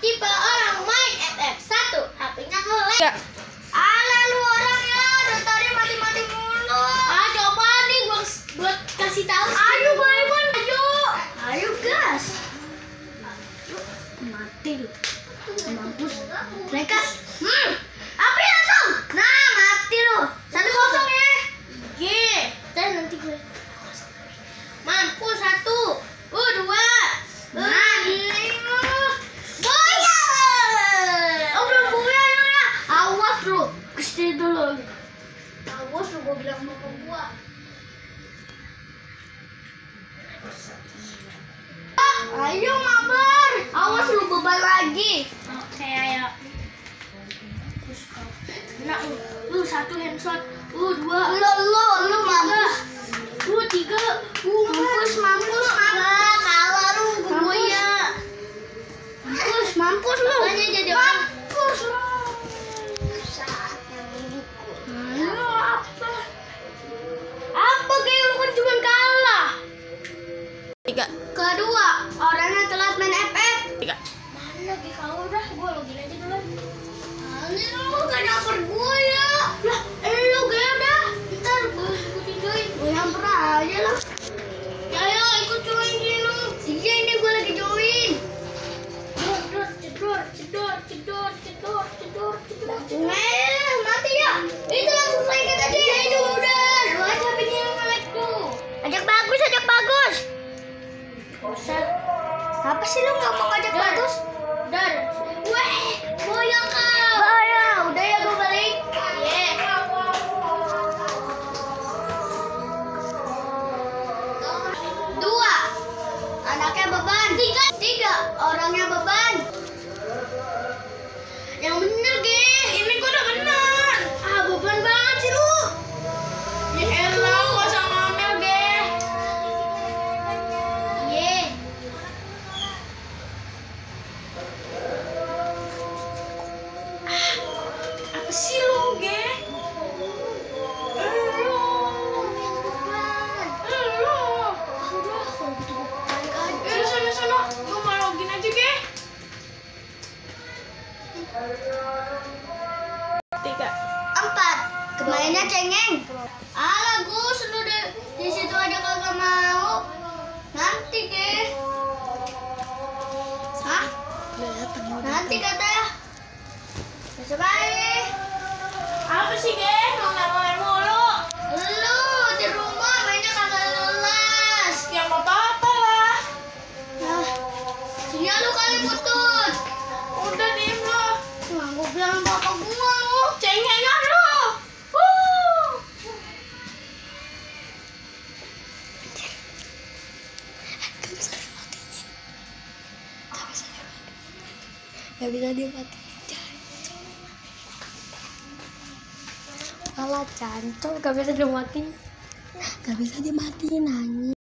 tipe orang main FF1 HP-nya nge-lag. Ya. Alah lu orangnya dari tadi mati-mati mulu. Ah coba nih buat kasih tahu. Ayo Baimon, ayo gas. Mati lu. Mampus. Lekas. Api langsung. Nah mati lu. 1-0 ya. G. Dan nanti gue. Mampus 1. 2. Nah ini. Boya. Oh belum boya ya. Awas lu. Kesini dulu. Awas lu gue bilang sama gua. Ayo mabar. Awas lu beban lagi. Oke ayo. Nah, lu 1 handshot. 2. Lu mampus. 3. Mampus. Kalah lu boya. Mampus lu. Makanya jadi mampus lu. Lu apa kayak lu kan cuma kalah. 3. Kedua, orangnya telat main FF. 3. Mana lagi kau udah, gua login aja dulu. Anjir lu gak nyamper gua ya. Lah, lu gak ada. Ntar gua join. Gua nyamper aja lah. Ya ayo ikut join lu. Iya ini gua lagi join. Cedor. Mati ya. Itu langsung play kita tadi. Ayo udah. Lu aja HP-nya yang nge-lag tuh. Ajak bagus. Usah. Apa sih lu nggak mau ngajak bagus? Dar. Weh, boya kau. Boya, udah ya gue balik. Yeah. 2. Anaknya beban. 3. Orangnya beban. Yang bener, Ge. Ini gua udah bener. Ah, beban banget sih lu. Ya elah, gak usah ngomel, Ge. Ye. Apa sih lu, Ge? Sono. Gua mau login aja, Ge. 3. 4. Kemainnya cengeng. Alah Gus, lu di situ aja kagak mau. Nanti deh. Hah? Nanti katanya. Besok aja. Apa sih, Ge? Ngomel-ngomel mulu. Lu di rumah mainnya kagak jelas. Ya mau apa lah. Nah, sinyal lu kali putus. Udah diem lo. Nah, gua bilang bapak gua lu. Cengengan lo. Gak bisa dimatiin. Alah cancok, gak bisa dimatiin. Gak bisa dimatiin anjing.